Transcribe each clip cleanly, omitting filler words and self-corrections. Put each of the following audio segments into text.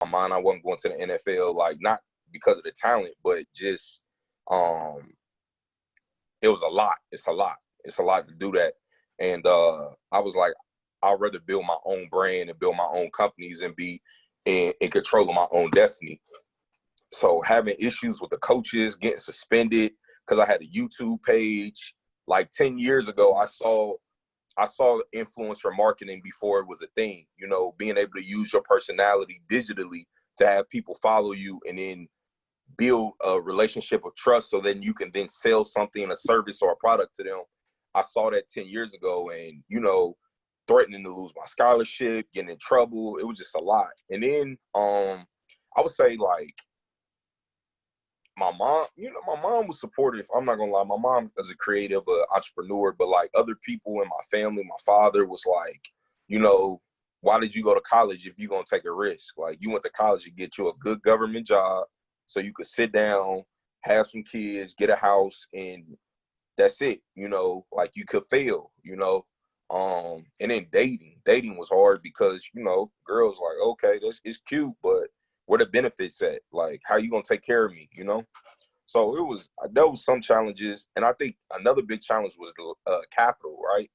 mind, I wasn't going to the NFL, like not because of the talent, but just it was a lot. It's a lot. It's a lot to do that. And I was like, I'd rather build my own brand and build my own companies and be in control of my own destiny. So having issues with the coaches, getting suspended because I had a YouTube page. Like 10 years ago, I saw influencer marketing before it was a thing, you know, being able to use your personality digitally to have people follow you and then build a relationship of trust so then you can then sell something, a service or a product to them. I saw that 10 years ago and, you know, threatening to lose my scholarship, getting in trouble. It was just a lot. And then I would say like my mom, you know, my mom was supportive. I'm not gonna lie. My mom is a creative entrepreneur, but like other people in my family, my father was like, you know, why did you go to college if you're gonna take a risk? Like you went to college to get you a good government job so you could sit down, have some kids, get a house, and that's it. You know, like you could fail, you know. And then dating was hard because, you know, girls like, okay, this is cute, but where the benefits at? Like, how you gonna take care of me, you know? So there was some challenges, and I think another big challenge was the capital, right?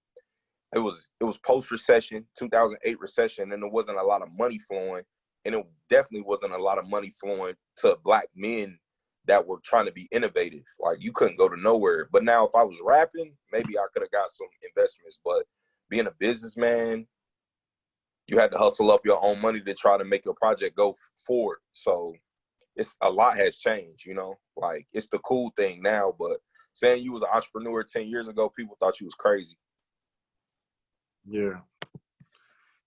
It was post recession, 2008 recession, and there wasn't a lot of money flowing, and it definitely wasn't a lot of money flowing to Black men that were trying to be innovative. Like you couldn't go to nowhere. But now, if I was rapping, maybe I could have got some investments. But being a businessman, you had to hustle up your own money to try to make your project go forward. So it's a lot has changed, you know, like it's the cool thing now, but saying you was an entrepreneur 10 years ago, people thought you was crazy. Yeah.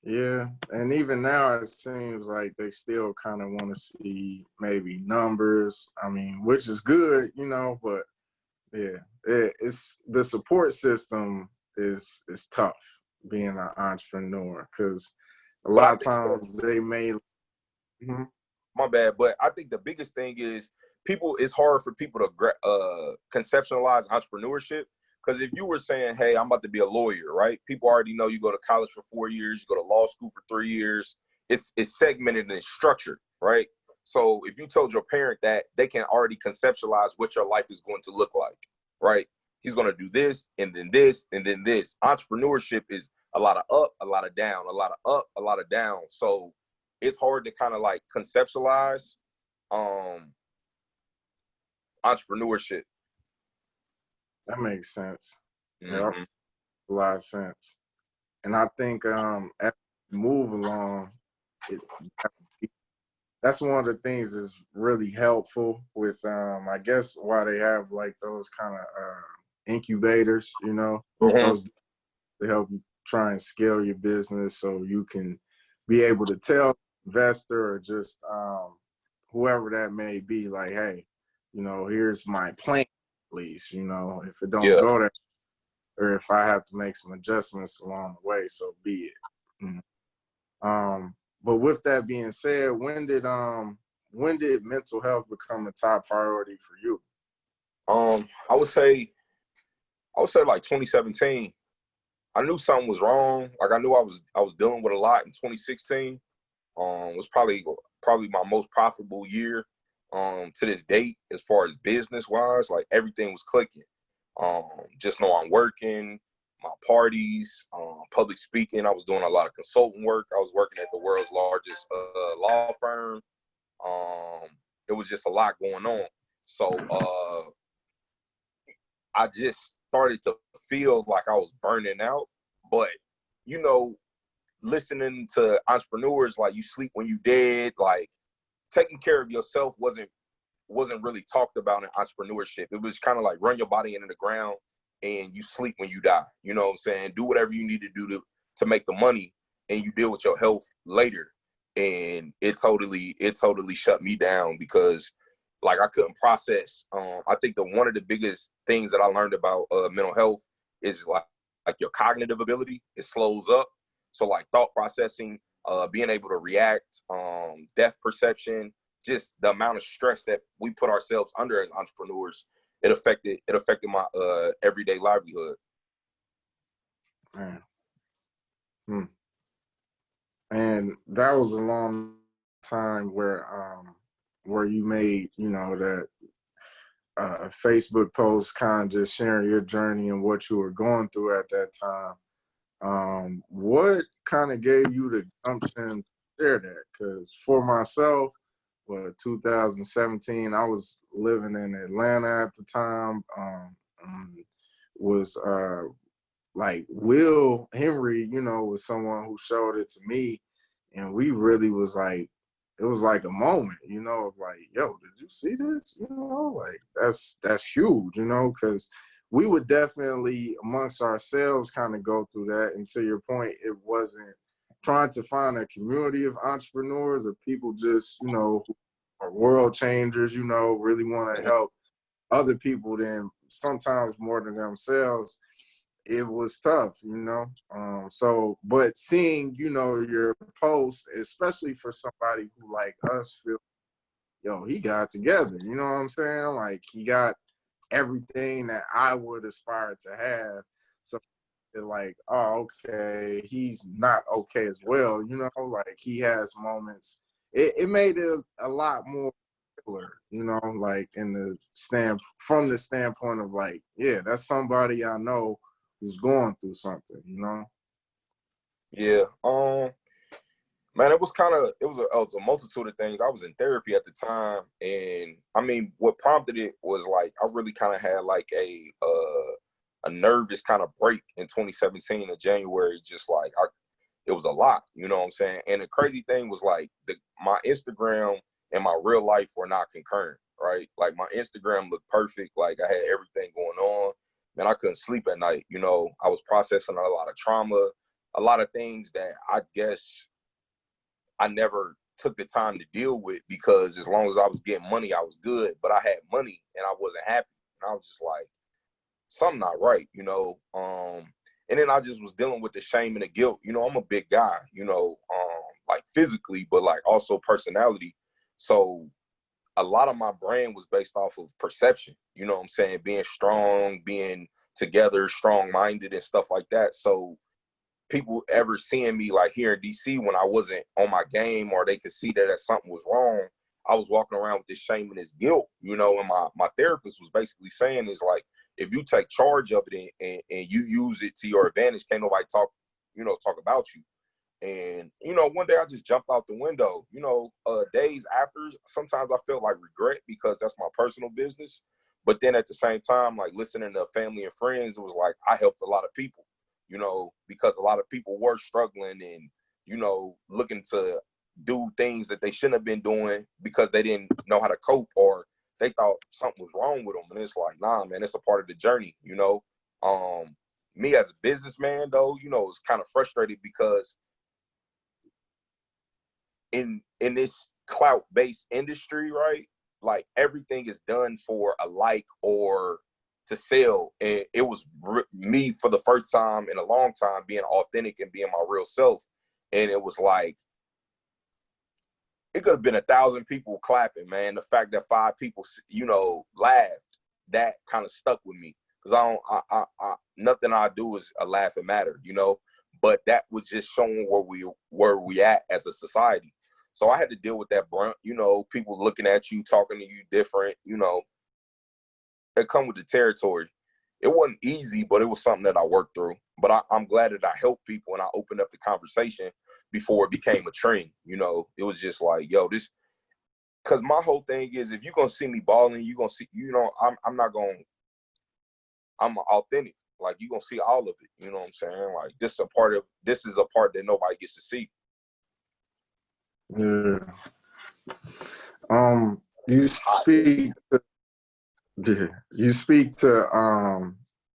Yeah. And even now it seems like they still kind of want to see maybe numbers. I mean, which is good, you know, but yeah, it's the support system is tough being an entrepreneur because a But I lot of think, times they may. Mhm. my bad, but I think the biggest thing is it's hard for people to conceptualize entrepreneurship. Because if you were saying, hey, I'm about to be a lawyer, right? People already know you go to college for 4 years, you go to law school for 3 years. It's segmented and structured, right? So if you told your parent that, they can already conceptualize what your life is going to look like, right? He's going to do this, and then this, and then this. Entrepreneurship is a lot of up, a lot of down, a lot of up, a lot of down. So it's hard to kind of like conceptualize entrepreneurship. That makes sense. Yeah, Mm-hmm. a lot of sense. And I think as we move along, it that's one of the things that's really helpful with I guess why they have like those kind of incubators, you know, Mm-hmm. those to help you try and scale your business so you can be able to tell investor or just whoever that may be, like, hey, you know, here's my plan, at least, you know, if it don't Yeah. go there or if I have to make some adjustments along the way, so be it. Mhm. But with that being said, when did mental health become a top priority for you? I would say like 2017. I knew something was wrong. Like I knew I was dealing with a lot in 2016. Was probably my most profitable year to this date as far as business wise. Like everything was clicking. Just know I'm working, my parties, public speaking. I was doing a lot of consultant work. I was working at the world's largest law firm. It was just a lot going on. So I just started to feel like I was burning out. But, you know, listening to entrepreneurs, like you sleep when you dead, like taking care of yourself wasn't really talked about in entrepreneurship. It was kind of like run your body into the ground and you sleep when you die. You know what I'm saying? Do whatever you need to do to make the money and you deal with your health later. And it totally shut me down because like I couldn't process. I think one of the biggest things that I learned about mental health is like your cognitive ability. It slows up. So like thought processing, being able to react, depth perception, just the amount of stress that we put ourselves under as entrepreneurs, it affected my everyday livelihood. Man. Hmm. And that was a long time where you made, you know, that Facebook post kind of just sharing your journey and what you were going through at that time. What kind of gave you the gumption to share that? Because for myself, 2017, I was living in Atlanta at the time. Was like Will Henry, you know, was someone who showed it to me, and we really was like, it was like a moment, you know, of like, yo, did you see this? You know, like that's huge, you know, because we would definitely amongst ourselves kind of go through that. And to your point, it wasn't trying to find a community of entrepreneurs or people just, you know, who are world changers, you know, really want to help other people than sometimes more than themselves. It was tough, you know. So, but seeing, you know, your posts, especially for somebody who like us feel, yo, he got together, you know what I'm saying? Like he got everything that I would aspire to have. So it's like, oh, okay, he's not okay as well, you know, like he has moments. It made it a lot more clear, you know, like from the standpoint of like, yeah, that's somebody I know who's going through something, you know? Yeah. Man, it was a multitude of things. I was in therapy at the time, and I mean, what prompted it was like I really kind of had like a nervous kind of break in 2017 in January. Just like it was a lot, you know what I'm saying? And the crazy thing was like my Instagram and my real life were not concurrent, right? Like my Instagram looked perfect, like I had everything going on. Man, I couldn't sleep at night. You know, I was processing a lot of trauma, a lot of things that I guess I never took the time to deal with, because as long as I was getting money, I was good. But I had money and I wasn't happy. And I was just like, something not right, you know. And then I just was dealing with the shame and the guilt. You know, I'm a big guy, you know, like physically, but like also personality. So a lot of my brand was based off of perception, you know what I'm saying? Being strong, being together, strong-minded and stuff like that. So people ever seeing me like here in DC when I wasn't on my game, or they could see that something was wrong, I was walking around with this shame and this guilt, you know. And my therapist was basically saying is like, if you take charge of it and you use it to your advantage, can't nobody talk about you. And, you know, one day I just jumped out the window, you know. Days after, sometimes I felt like regret because that's my personal business. But then at the same time, like listening to family and friends, it was like I helped a lot of people, you know, because a lot of people were struggling and, you know, looking to do things that they shouldn't have been doing because they didn't know how to cope, or they thought something was wrong with them. And it's like, nah, man, it's a part of the journey, you know. Me as a businessman, though, you know, it's kind of frustrated because in this clout-based industry, right? Like everything is done for a like or to sell. And it was me for the first time in a long time being authentic and being my real self. And it was like, it could have been 1,000 people clapping, man. The fact that 5 people, you know, laughed, that kind of stuck with me. Because nothing I do is a laugh and matter, you know. But that was just showing where we at as a society. So I had to deal with that brunt, you know, people looking at you, talking to you different, you know. It come with the territory. It wasn't easy, but it was something that I worked through. But I'm glad that I helped people and I opened up the conversation before it became a trend. You know, it was just like, yo, this, because my whole thing is, if you're going to see me balling, you're going to see, you know, I'm authentic. Like, you're going to see all of it. You know what I'm saying? Like, this is a part that nobody gets to see. Yeah. You speak to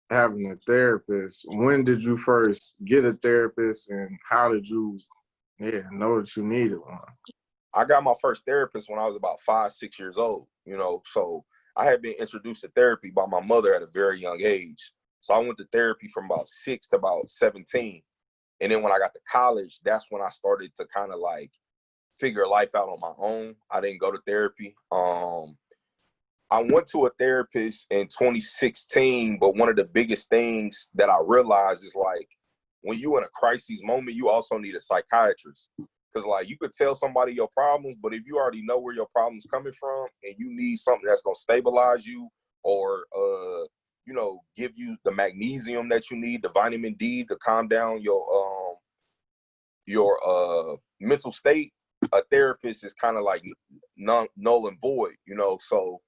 having a therapist. When did you first get a therapist, and how did you know that you needed one? I got my first therapist when I was about 5, 6 years old, you know. So I had been introduced to therapy by my mother at a very young age. So I went to therapy from about 6 to about 17. And then when I got to college, that's when I started to kind of like figure life out on my own. I didn't go to therapy. I went to a therapist in 2016, but one of the biggest things that I realized is like, when you're in a crisis moment, you also need a psychiatrist. Because like you could tell somebody your problems, but if you already know where your problem's coming from and you need something that's gonna stabilize you or you know, give you the magnesium that you need, the vitamin D to calm down your mental state, a therapist is kind of like null and void, you know. So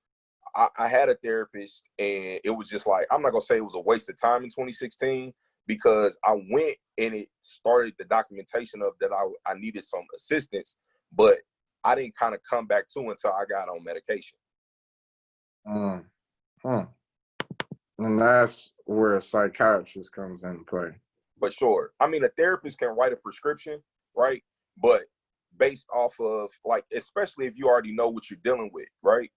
I had a therapist, and it was just like, I'm not gonna say it was a waste of time in 2016, because I went and it started the documentation of that I needed some assistance, but I didn't kind of come back to until I got on medication. And that's where a psychiatrist comes into play. For sure. I mean, a therapist can write a prescription, right? But based off of, like, especially if you already know what you're dealing with, right?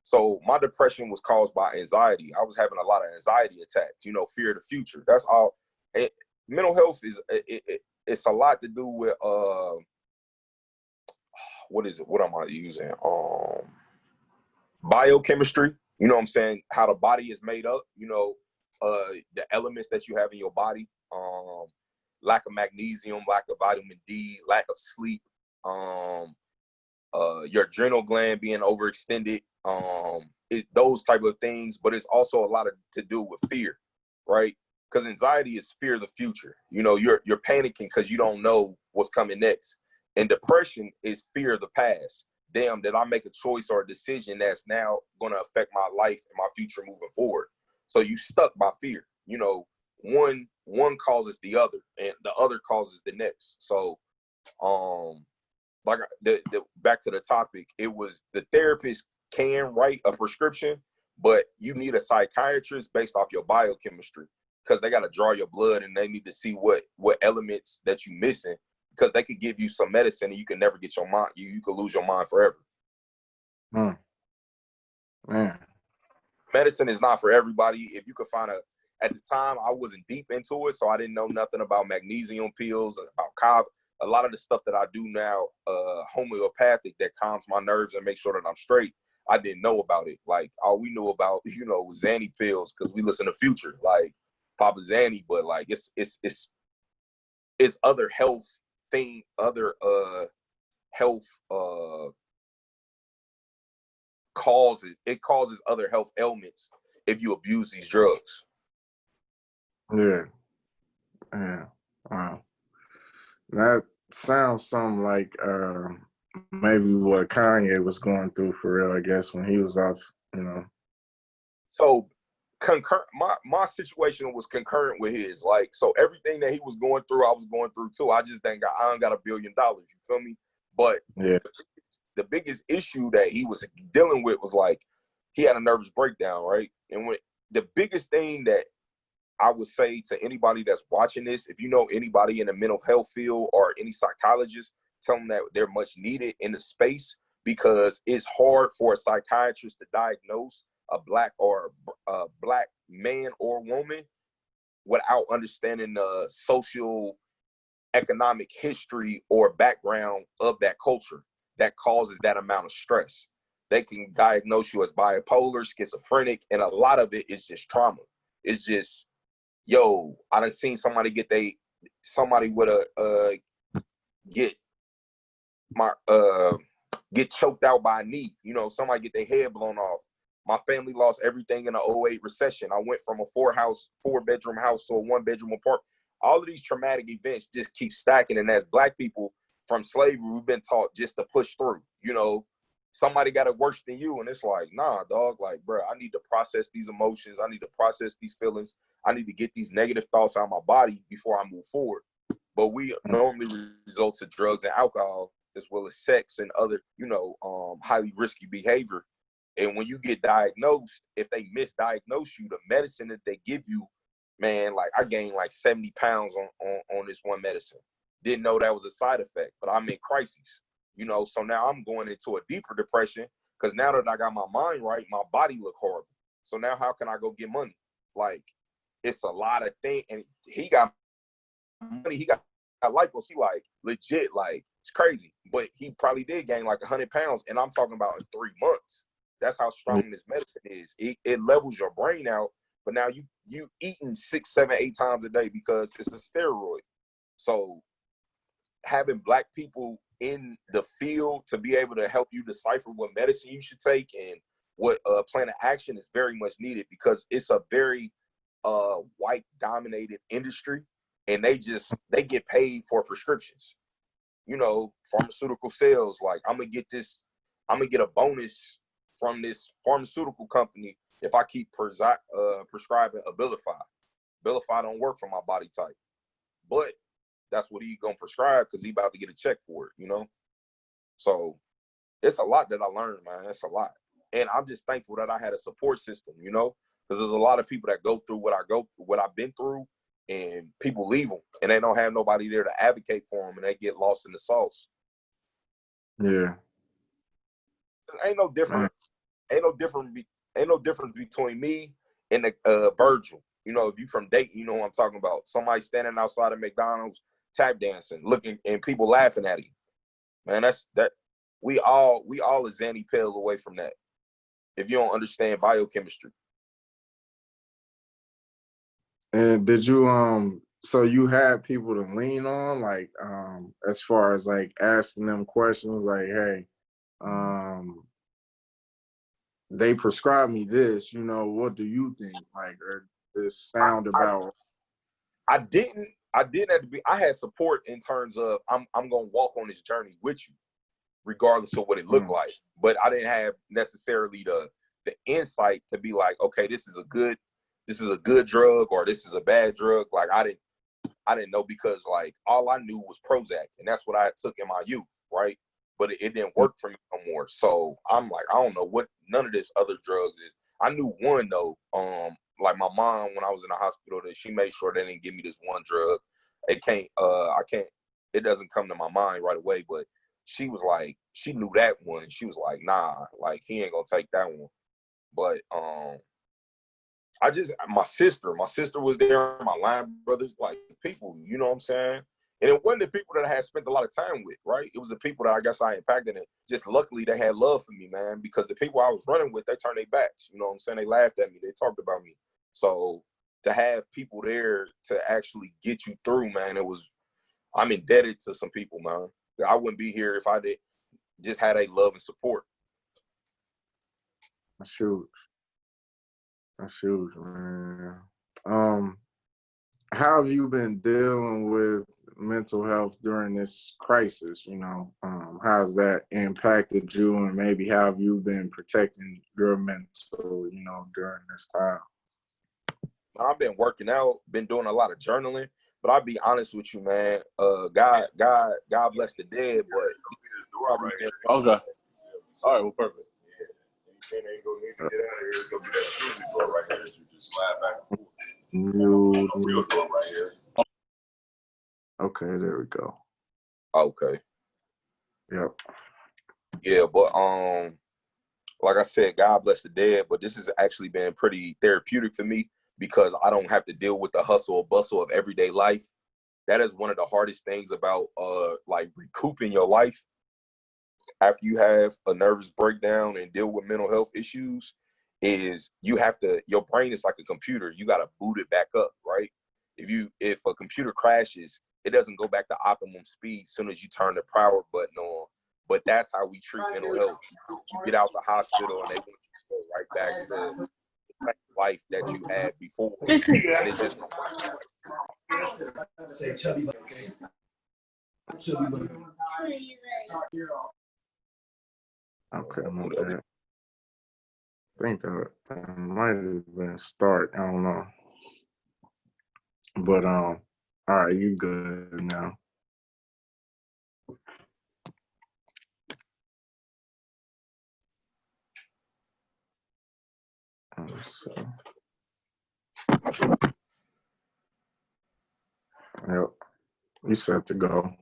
So my depression was caused by anxiety. I was having a lot of anxiety attacks, you know, fear of the future. That's all. Mental health is, it's a lot to do with, what is it? What am I using? Biochemistry. You know what I'm saying? How the body is made up, you know, the elements that you have in your body, lack of magnesium, lack of vitamin D, lack of sleep, your adrenal gland being overextended, those type of things. But it's also a lot to do with fear, right? Because anxiety is fear of the future. You know, you're panicking because you don't know what's coming next. And depression is fear of the past. Damn, did I make a choice or a decision that's now going to affect my life and my future moving forward? So you stuck by fear. You know, one causes the other, and the other causes the next. So, like the back to the topic, it was the therapist can write a prescription, but you need a psychiatrist based off your biochemistry, because they got to draw your blood and they need to see what elements that you missing. Because they could give you some medicine and you can never get your mind. You could lose your mind forever. Yeah. Medicine is not for everybody. If you could find at the time I wasn't deep into it, so I didn't know nothing about magnesium pills, about a lot of the stuff that I do now, homeopathic, that calms my nerves and makes sure that I'm straight. I didn't know about it. Like, all we knew about, you know, was Zanny pills, because we listen to Future, like Papa Zanny. But like it's other health thing, other health causes other health ailments if you abuse these drugs. Yeah. Wow. That sounds something like maybe what Kanye was going through for real, I guess, when he was off, you know. So my situation was concurrent with his. Like, so everything that he was going through, I was going through too. I don't got $1 billion, you feel me? But yeah, the biggest issue that he was dealing with was, like, he had a nervous breakdown, right? And when the biggest thing that I would say to anybody that's watching this, if you know anybody in the mental health field or any psychologist, tell them that they're much needed in the space, because it's hard for a psychiatrist to diagnose a black man or woman without understanding the social economic history or background of that culture that causes that amount of stress. They can diagnose you as bipolar, schizophrenic, and a lot of it is just trauma. It's just, yo, I done seen somebody get choked out by a knee. You know, somebody get their head blown off. My family lost everything in the 2008 recession. I went from a 4-bedroom house to a 1-bedroom apartment. All of these traumatic events just keep stacking. And as Black people from slavery, we've been taught just to push through. You know, somebody got it worse than you. And it's like, nah, dog, like, bro, I need to process these emotions. I need to process these feelings. I need to get these negative thoughts out of my body before I move forward. But we normally resort to drugs and alcohol, as well as sex and other, you know, highly risky behavior. And when you get diagnosed, if they misdiagnose you, the medicine that they give you, man, like, I gained like 70 pounds on this one medicine. Didn't know that was a side effect, but I'm in crisis, you know. So now I'm going into a deeper depression, because now that I got my mind right, my body look horrible. So now how can I go get money? Like, it's a lot of things. And he got money, he got liposuction, like, legit, like, it's crazy. But he probably did gain like 100 pounds, and I'm talking about in 3 months. That's how strong this medicine is. It levels your brain out, but now you eating 6, 7, 8 times a day because it's a steroid. So having Black people in the field to be able to help you decipher what medicine you should take and what plan of action is very much needed, because it's a very white dominated industry, and they get paid for prescriptions. You know, pharmaceutical sales, like I'm gonna get a bonus from this pharmaceutical company if I keep prescribing Abilify. Abilify don't work for my body type, but that's what he gonna prescribe because he about to get a check for it, you know? So it's a lot that I learned, man. It's a lot. And I'm just thankful that I had a support system, you know? Because there's a lot of people that go through what I've been through, and people leave them and they don't have nobody there to advocate for them, and they get lost in the sauce. Yeah. Ain't no different. Ain't no difference between me and the Virgil. You know, if you from Dayton, you know what I'm talking about. Somebody standing outside of McDonald's tap dancing, looking, and people laughing at him. Man, that we all a Zanny Pale away from that. If you don't understand biochemistry. And did you so you had people to lean on, like as far as like asking them questions like, hey, they prescribed me this, you know, what do you think? Like, or this sound about I didn't have to be. I had support in terms of I'm gonna walk on this journey with you, regardless of what it looked like. But I didn't have necessarily the insight to be like, okay, this is a good drug or this is a bad drug. Like I didn't know, because like all I knew was Prozac, and that's what I took in my youth, right? But it didn't work for me no more. So I'm like, I don't know what none of this other drugs is. I knew one though. Like my mom, when I was in the hospital, that she made sure they didn't give me this one drug. It doesn't come to my mind right away, but she was like, she knew that one. She was like, nah, like he ain't gonna take that one. But my sister was there, my line brothers, like people, you know what I'm saying? And it wasn't the people that I had spent a lot of time with, right? It was the people that I guess I impacted, and just luckily they had love for me, man, because the people I was running with, they turned their backs, you know what I'm saying? They laughed at me, they talked about me. So to have people there to actually get you through, man, I'm indebted to some people, man. I wouldn't be here if I did just had a love and support. That's huge. That's huge, man. How have you been dealing with mental health during this crisis? You know, how's that impacted you, and maybe how have you been protecting your mental, you know, during this time? I've been working out, been doing a lot of journaling, but I'll be honest with you, man. God bless the dead, but okay. All right, well, perfect. Yeah. You ain't gonna need to get out of here. It's gonna be that music door right here that you just slide back and forth. You, Real door right here. Okay, there we go. Okay. Yep. Yeah, but like I said, God bless the dead, but this has actually been pretty therapeutic for me, because I don't have to deal with the hustle or bustle of everyday life. That is one of the hardest things about like recouping your life after you have a nervous breakdown and deal with mental health issues, is your brain is like a computer. You got to boot it back up, right? If a computer crashes, it doesn't go back to optimum speed as soon as you turn the power button on. But that's how we treat mental health. You get out the hospital and they want you to go right back to the life that you had before. And it's just Okay, my bad. I think that might have been a start. I don't know. But all right, you good now. So, yep, you set to go.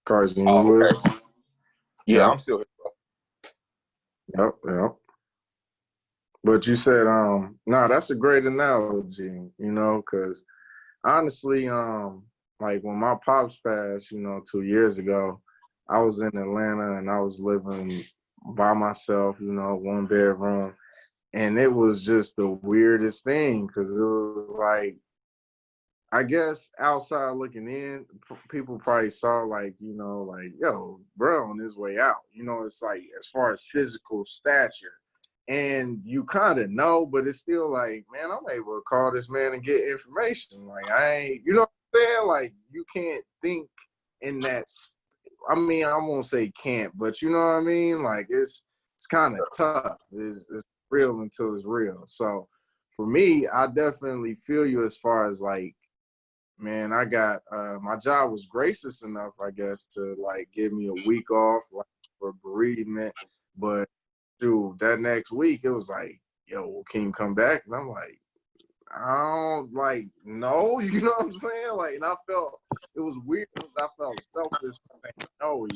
Carson, you with us? Yeah, Yep. I'm still here. Yep. But you said, no, that's a great analogy, you know, because honestly, like when my pops passed, you know, 2 years ago, I was in Atlanta and I was living by myself, you know, one bedroom. And it was just the weirdest thing, because it was like I guess outside looking in, people probably saw like, like, yo, bro, on his way out. It's like as far as physical stature. And you kind of know, but it's still like, man, I'm able to call this man and get information. Like, I ain't, you know what I'm saying? Like, you can't think in that. I mean, I won't say can't, but you know what I mean? Like, it's kind of tough. It's real until it's real. So for me, I definitely feel you as far as like, man, I got my job was gracious enough, I guess, to like give me a week off like for bereavement. But dude, that next week it was like, yo, can you come back? And I'm like, I don't like no, you know what I'm saying? Like, and I felt it was weird. I felt selfish saying no,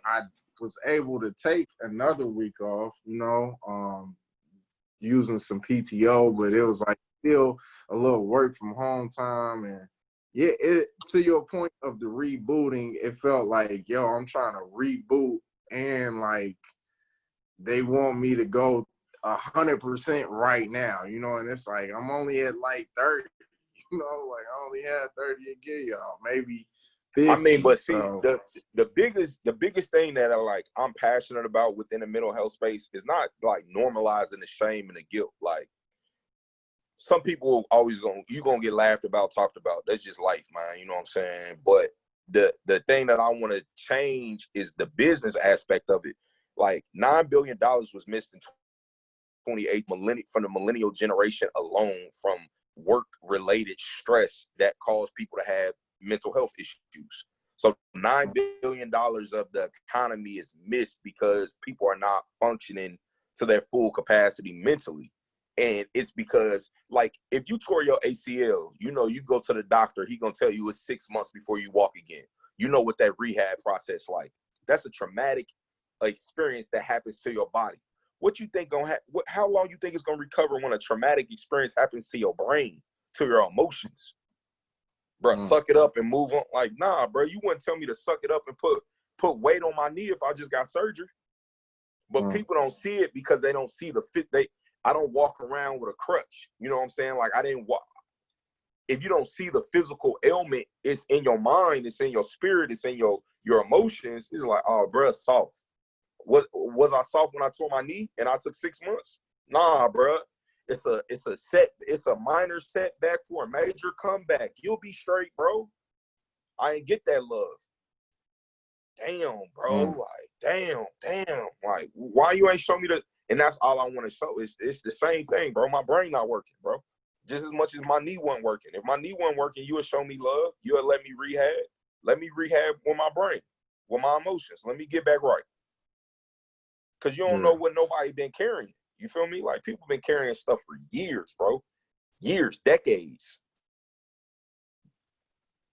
I was able to take another week off, using some PTO, but it was like still a little work from home time. And yeah, to your point of the rebooting, it felt like, yo, I'm trying to reboot and like they want me to go 100% right now, and it's like I'm only at like 30, like I only had 30 to give y'all, maybe 50. I mean, but see, so. the biggest thing that I'm passionate about within the mental health space is not like normalizing the shame and the guilt. Like, some people always gonna get laughed about, talked about. That's just life, man. You know what I'm saying? But the thing that I want to change is the business aspect of it. Like, $9 billion was missed in 28 from the millennial generation alone from work-related stress that caused people to have mental health issues. So $9 billion of the economy is missed because people are not functioning to their full capacity mentally. And it's because, like, if you tore your ACL, you go to the doctor, he gonna tell you it's 6 months before you walk again. You know what that rehab process like. That's a traumatic experience that happens to your body. What you think how long you think it's gonna recover when a traumatic experience happens to your brain, to your emotions? Bro, suck it up and move on. Like, nah, bro, you wouldn't tell me to suck it up and put weight on my knee if I just got surgery. But people don't see it because they don't see the fit. I don't walk around with a crutch. You know what I'm saying? Like, I didn't walk. If you don't see the physical ailment, it's in your mind, it's in your spirit, it's in your emotions. It's like, oh, bro, soft. Was I soft when I tore my knee and I took 6 months? Nah, bro. It's a minor setback for a major comeback. You'll be straight, bro. I ain't get that love. Damn, bro. Like, damn. Like, why you ain't show me the? And that's all I want to show. It's the same thing, bro. My brain not working, bro. Just as much as my knee wasn't working. If my knee wasn't working, you would show me love. You would let me rehab. Let me rehab with my brain, with my emotions. Let me get back right. Because you don't know what nobody been carrying. You feel me? Like, people been carrying stuff for years, bro. Years, decades.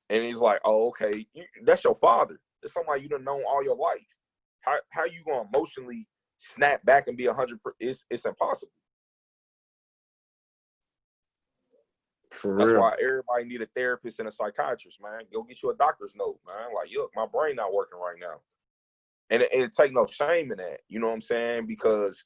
And it's like, oh, okay, that's your father. That's somebody you done known all your life. How you gonna emotionally snap back and be 100%? It's impossible. That's real. why everybody need a therapist and a psychiatrist, man. Go get you a doctor's note, man. Like, look, my brain not working right now. And it take no shame in that. You know what I'm saying? Because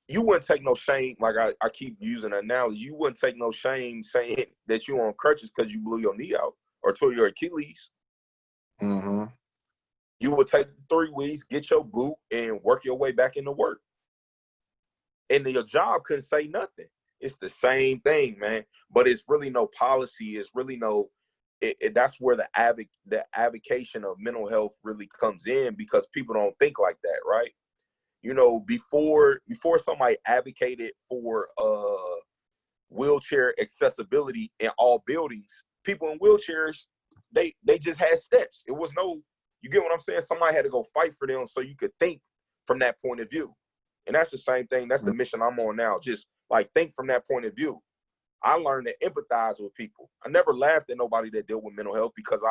you wouldn't take no shame. Like, I keep using an analogy. You wouldn't take no shame saying that you on crutches because you blew your knee out or tore your Achilles. Mm-hmm. You would take 3 weeks, get your boot, and work your way back into work. And your job couldn't say nothing. It's the same thing, man. But it's really no policy. It's really no. That's where the advocation of mental health really comes in, because people don't think like that, right? Before somebody advocated for wheelchair accessibility in all buildings, people in wheelchairs, they just had steps. It was no, you get what I'm saying? Somebody had to go fight for them so you could think from that point of view. And that's the same thing. That's the mission I'm on now. Just like, think from that point of view. I learned to empathize with people. I never laughed at nobody that dealt with mental health because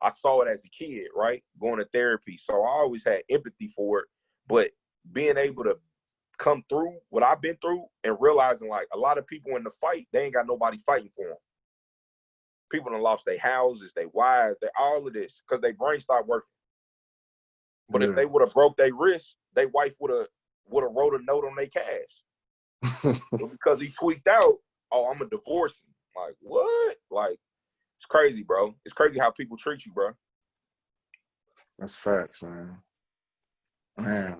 I saw it as a kid, right? Going to therapy. So I always had empathy for it. But being able to come through what I've been through and realizing, like, a lot of people in the fight, they ain't got nobody fighting for them. People done lost their houses, their wives, all of this because their brain stopped working. But if they would have broke their wrist, their wife would have wrote a note on their cash. But because he tweaked out, oh, I'm gonna divorce him. Like, what? Like, it's crazy, bro. It's crazy how people treat you, bro. That's facts, man. Man,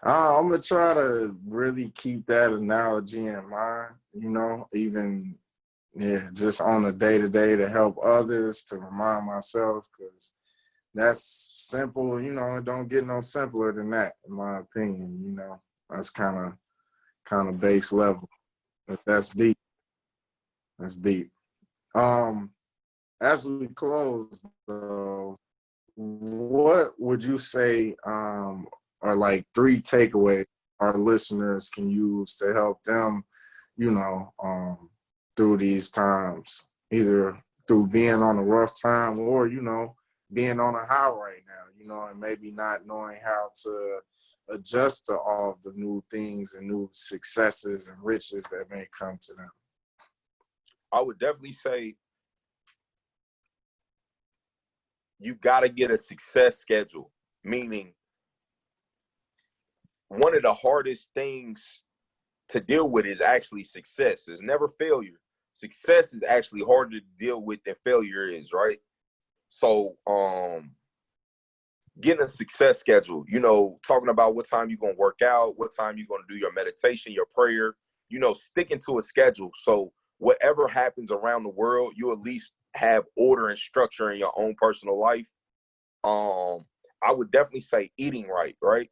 I'm gonna try to really keep that analogy in mind, even just on a day-to-day to help others, to remind myself, because that's simple, it don't get no simpler than that, in my opinion, That's kind of base level. But that's deep. That's deep. As we close though, what would you say are like 3 takeaways our listeners can use to help them, through these times, either through being on a rough time or, being on a high right now, and maybe not knowing how to adjust to all of the new things and new successes and riches that may come to them? I would definitely say you got to get a success schedule, meaning one of the hardest things to deal with is actually success. It's never failure. Success is actually harder to deal with than failure is, right? So, getting a success schedule, talking about what time you're going to work out, what time you're going to do your meditation, your prayer, sticking to a schedule. So whatever happens around the world, you at least have order and structure in your own personal life. I would definitely say eating right, right?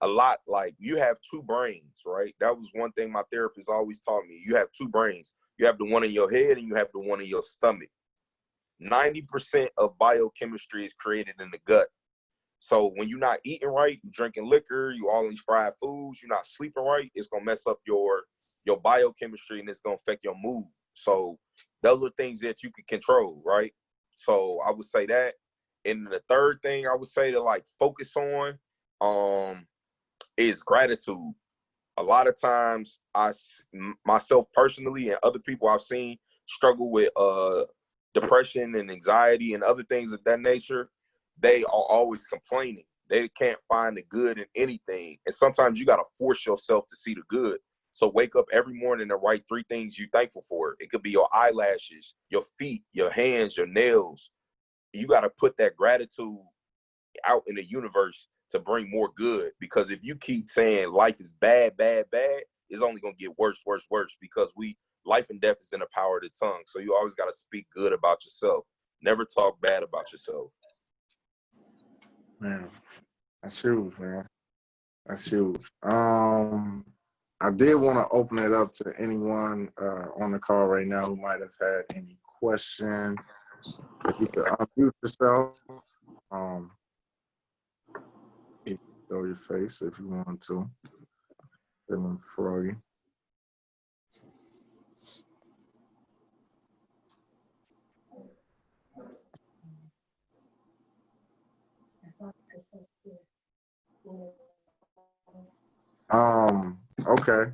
A lot, like, you have 2 brains, right? That was one thing my therapist always taught me. You have 2 brains. You have the one in your head and you have the one in your stomach. 90% of biochemistry is created in the gut. So when you're not eating right, you drinking liquor, you all these fried foods, you're not sleeping right, it's gonna mess up your biochemistry and it's gonna affect your mood. So those are things that you can control, right? So I would say that. And the third thing I would say to like focus on is gratitude. A lot of times myself personally and other people I've seen struggle with depression and anxiety and other things of that nature. They are always complaining. They can't find the good in anything. And sometimes you got to force yourself to see the good. So wake up every morning and write 3 things you're thankful for. It could be your eyelashes, your feet, your hands, your nails. You got to put that gratitude out in the universe to bring more good. Because if you keep saying life is bad, bad, bad, it's only going to get worse, worse, worse. Because life and death is in the power of the tongue. So you always got to speak good about yourself. Never talk bad about yourself. Man, that's huge, man. That's huge. I did want to open it up to anyone on the call right now who might have had any question. If you could unmute yourself, you can show your face if you want to. Feeling froggy. Okay.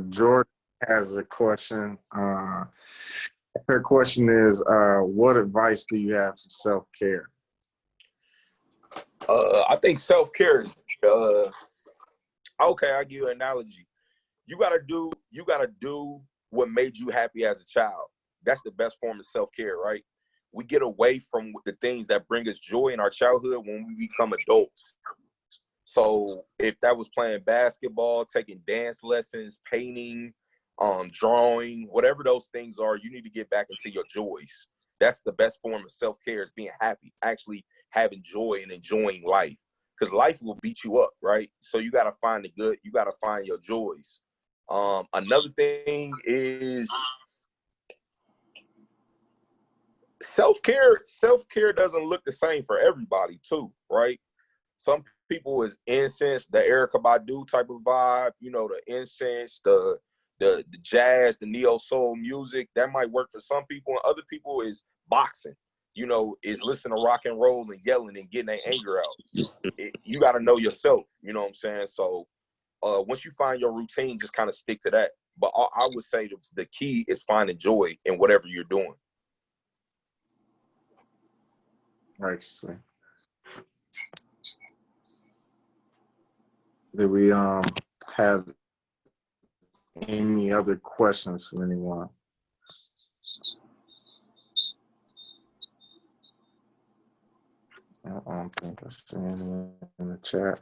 Jordan has a question. Her question is, what advice do you have for self-care? I think self-care is okay. I'll give you an analogy. You gotta do what made you happy as a child. That's the best form of self-care, right? We get away from the things that bring us joy in our childhood when we become adults. So if that was playing basketball, taking dance lessons, painting, drawing, whatever those things are, you need to get back into your joys. That's the best form of self-care, is being happy, actually having joy and enjoying life. Because life will beat you up, right? So you got to find the good. You got to find your joys. Another thing is self-care. Self-care doesn't look the same for everybody too, right? Some people is incense, the Erykah Badu type of vibe, the incense, the jazz, the neo soul music. That might work for some people, and other people is boxing, is listening to rock and roll and yelling and getting their anger out. You got to know yourself, you know what I'm saying? So once you find your routine, just kind of stick to that. But I would say the key is finding joy in whatever you're doing. Righteously. Did we have Any other questions from anyone? I don't think I see anyone in the chat.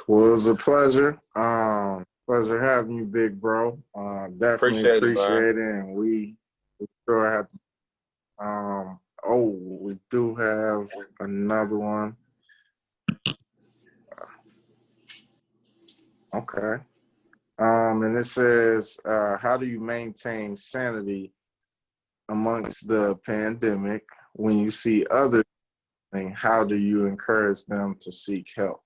Well, it was a pleasure. Pleasure having you, big bro. Definitely appreciate it, and we sure have to. We do have another one. Okay. And it says, how do you maintain sanity amongst the pandemic when you see others? How do you encourage them to seek help?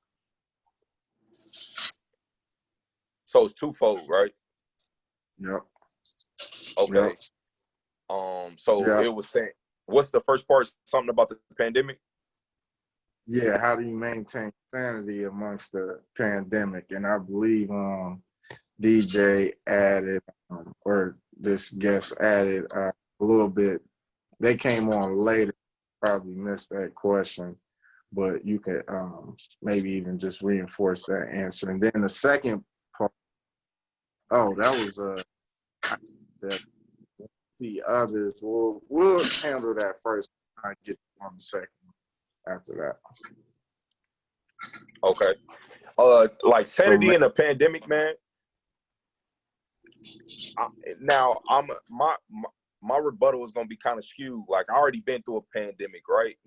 So it's twofold, right? Yep. Okay. Yep. It was saying, what's the first part? Something about the pandemic? Yeah, how do you maintain sanity amongst the pandemic? And I believe DJ added, or this guest added a little bit. They came on later, probably missed that question, but you could maybe even just reinforce that answer. And then the second part, that was the others. We'll handle that first. I get on the second after that. Okay. Like sanity in a pandemic, man. My rebuttal is gonna be kind of skewed. Like, I already been through a pandemic, right?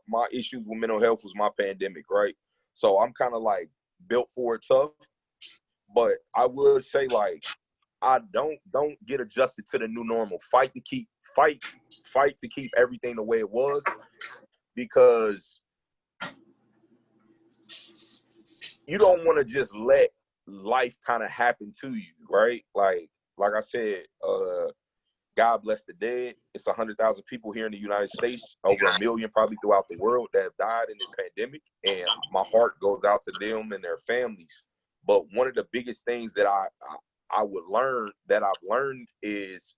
my issues with mental health was my pandemic, right? So I'm kind of like built for it tough. But I would say, like, I don't get adjusted to the new normal. Fight to keep everything the way it was, because you don't want to just let life kind of happen to you, right? Like I said, God bless the dead. It's 100,000 people here in the United States, over 1 million probably throughout the world, that have died in this pandemic, and my heart goes out to them and their families. But one of the biggest things that I've learned is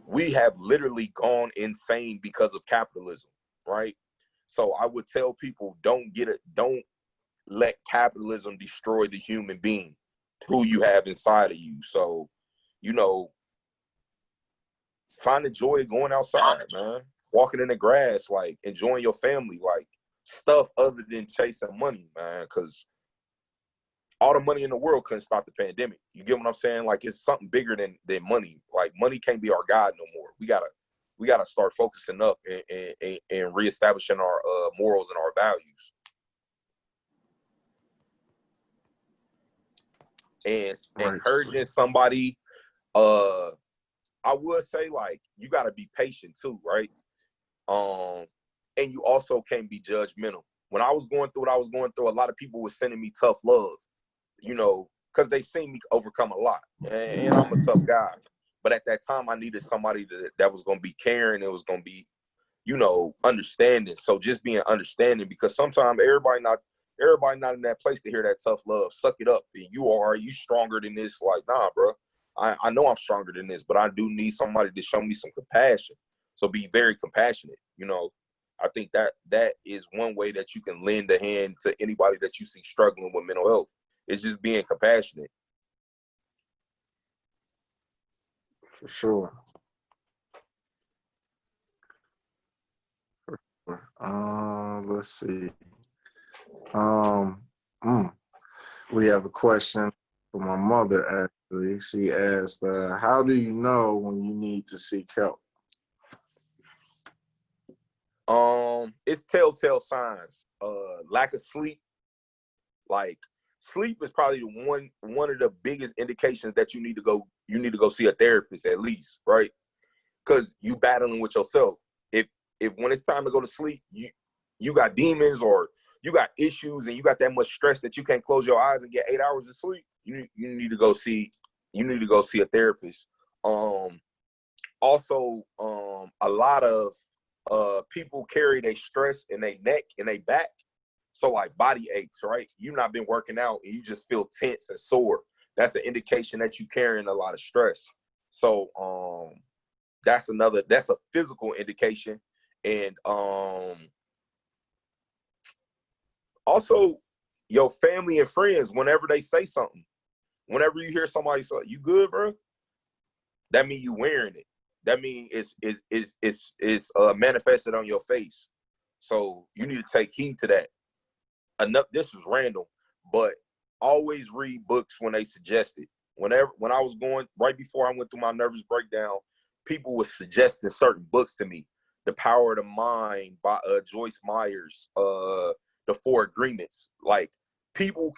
we have literally gone insane because of capitalism, right? So I would tell people, don't let capitalism destroy the human being who you have inside of you. So, find the joy of going outside, man. Walking in the grass, like enjoying your family, like stuff other than chasing money, man. Because all the money in the world couldn't stop the pandemic. You get what I'm saying? Like, it's something bigger than money. Like, money can't be our God no more. We gotta start focusing up and reestablishing our morals and our values. And encouraging somebody, I would say, like, you gotta be patient too, right? And you also can't be judgmental. When I was going through what I was going through, a lot of people were sending me tough love, because they seen me overcome a lot, and I'm a tough guy. But at that time, I needed somebody that was gonna be caring, it was gonna be, understanding. So just being understanding, because sometimes everybody not in that place to hear that tough love. Suck it up, and you stronger than this. Like, nah, bro. I know I'm stronger than this, but I do need somebody to show me some compassion. So be very compassionate. I think that is one way that you can lend a hand to anybody that you see struggling with mental health. It's just being compassionate. For sure. Let's see. We have a question from my mother, actually. She asked, how do you know when you need to seek help? It's telltale signs. Lack of sleep. Like, sleep is probably one of the biggest indications that you need to go see a therapist, at least, right? Because you battling with yourself. If when it's time to go to sleep, you got demons, or you got issues, and you got that much stress that you can't close your eyes and get 8 hours of sleep, you need to go see a therapist. Also, a lot of people carry their stress in their neck and their back. So, like, body aches, right? You've not been working out and you just feel tense and sore. That's an indication that you're carrying a lot of stress. So that's a physical indication. And also, your family and friends, whenever they say something, Whenever you hear somebody say, "You good, bro?" That mean you wearing it. That mean it's manifested on your face. So you need to take heed to that. Enough. This is random, but always read books when they suggest it. When I was going right before I went through my nervous breakdown, people were suggesting certain books to me. The Power of the Mind by Joyce Myers, The Four Agreements. Like people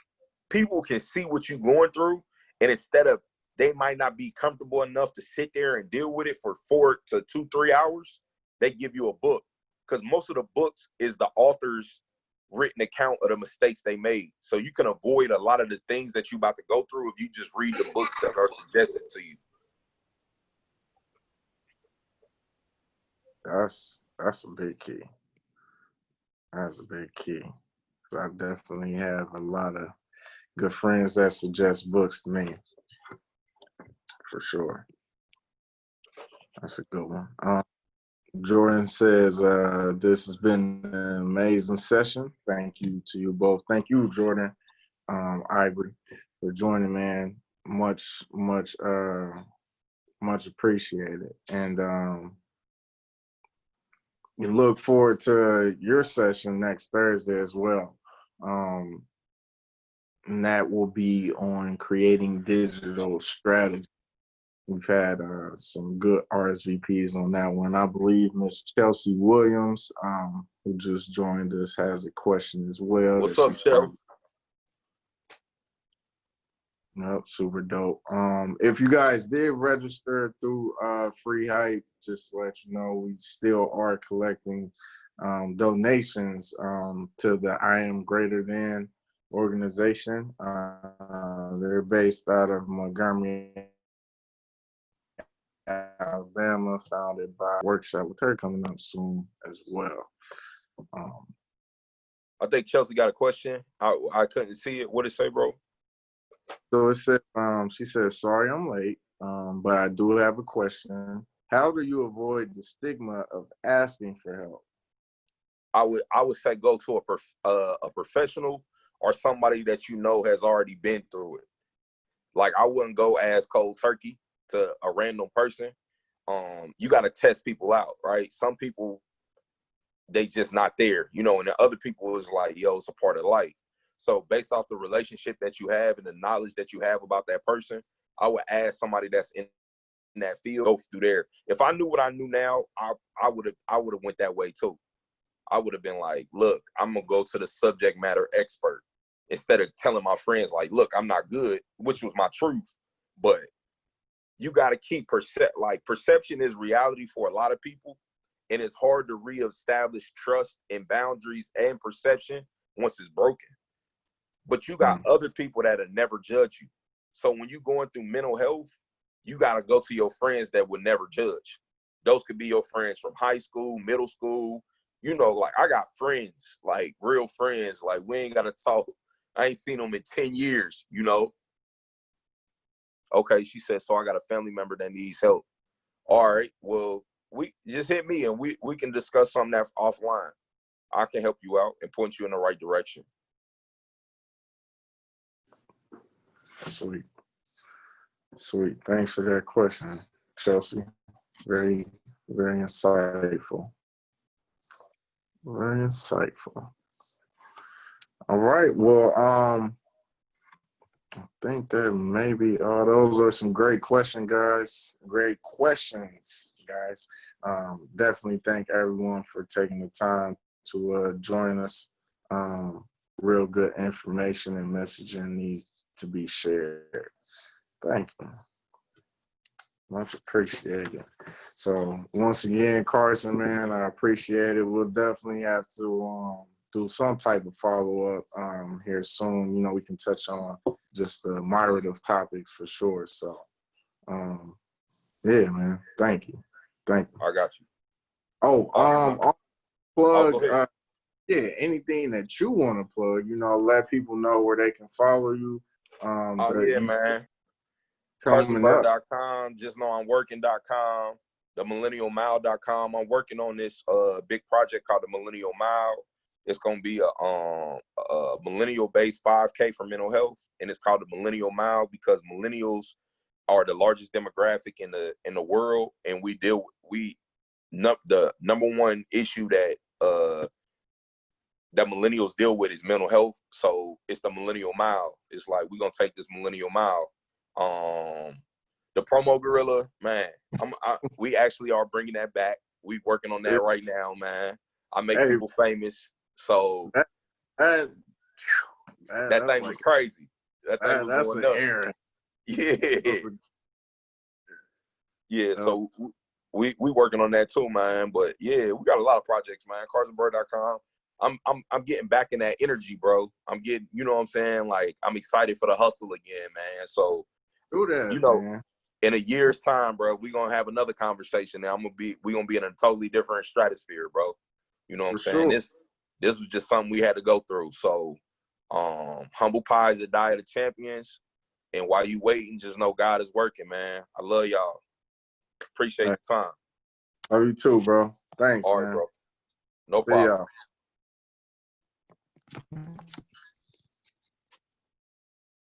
can see what you're going through, and instead of they might not be comfortable enough to sit there and deal with it for 4 to 2-3 hours, they give you a book, because most of the books is the author's written account of the mistakes they made. So you can avoid a lot of the things that you're about to go through if you just read the books that are suggested to you. That's a big key. That's a big key. I definitely have a lot of good friends that suggest books to me, for sure. That's a good one. Jordan says, this has been an amazing session. Thank you to you both. Thank you, Jordan, Ivory, for joining, man. Much appreciated. And we look forward to your session next Thursday as well. And that will be on creating digital strategy. We've had some good RSVPs on that one. I believe Miss Chelsea Williams, who just joined us, has a question as well. What's up, Chelsea? Nope, super dope. If you guys did register through Free Hype, just to let you know, we still are collecting donations to the I Am Greater Than organization. They're based out of Montgomery, Alabama, founded by Workshop with her coming up soon as well. I think Chelsea got a question. I couldn't see it. What did it say, bro? So it said, she said, sorry I'm late, but I do have a question. How do you avoid the stigma of asking for help? I would say go to a professional or somebody that you know has already been through it. Like, I wouldn't go ask cold turkey to a random person. You got to test people out, right? Some people, they just not there, you know, and the other people is like, yo, it's a part of life. So based off the relationship that you have and the knowledge that you have about that person, I would ask somebody that's in that field, go through there. If I knew what I knew now, I would have went that way too. I would have been like, look, I'm gonna go to the subject matter expert instead of telling my friends like, look, I'm not good, which was my truth. But you got to keep perception is reality for a lot of people, and it's hard to reestablish trust and boundaries and perception once it's broken. But you got other people that'll never judge you. So when you're going through mental health, you got to go to your friends that would never judge. Those could be your friends from high school, middle school. You know, like, I got friends, like real friends. Like, we ain't got to talk. I ain't seen them in 10 years, you know. Okay, she said, so I got a family member that needs help. All right, well, we just hit me and we can discuss something that's offline. I can help you out and point you in the right direction. Sweet. Thanks for that question, Chelsea. Very, very insightful. Very insightful. All right. Well, I think that maybe those are some great questions, guys. Definitely thank everyone for taking the time to join us. Real good information and messaging needs to be shared. Thank you. Much appreciated. So once again, Carson, man, I appreciate it. We'll definitely have to do some type of follow-up here soon. You know, we can touch on just the myriad of topics for sure. So yeah, man. Thank you. I got you. Plug yeah, anything that you want to plug, you know, let people know where they can follow you. Man. CarsonByrd.com, JustKnowI'mWorkin.com, themillennialmile.com. I'm working on this big project called the Millennial Mile. It's gonna be a millennial-based 5K for mental health, and it's called the Millennial Mile because millennials are the largest demographic in the world, and the number one issue that millennials deal with is mental health. So it's the Millennial Mile. It's like we're gonna take this Millennial Mile. The promo gorilla, man. We actually are bringing that back. We working on that right now, man. I make people famous. So that thing was crazy. That thing was that's going an nuts. error. Yeah. Yeah. So we working on that too, man. But yeah, we got a lot of projects, man. CarsonByrd.com. I'm getting back in that energy, bro. I'm getting, you know what I'm saying? Like, I'm excited for the hustle again, man. So, do that, you know, man. In a year's time, bro, we're gonna have another conversation. Now we're gonna be in a totally different stratosphere, bro. You know what I'm saying? Sure. This was just something we had to go through. So, humble pie is the diet of champions. And while you waiting, just know God is working, man. I love y'all. Appreciate the time. Love you too, bro. Thanks, All right, man. bro. No problem. See y'all.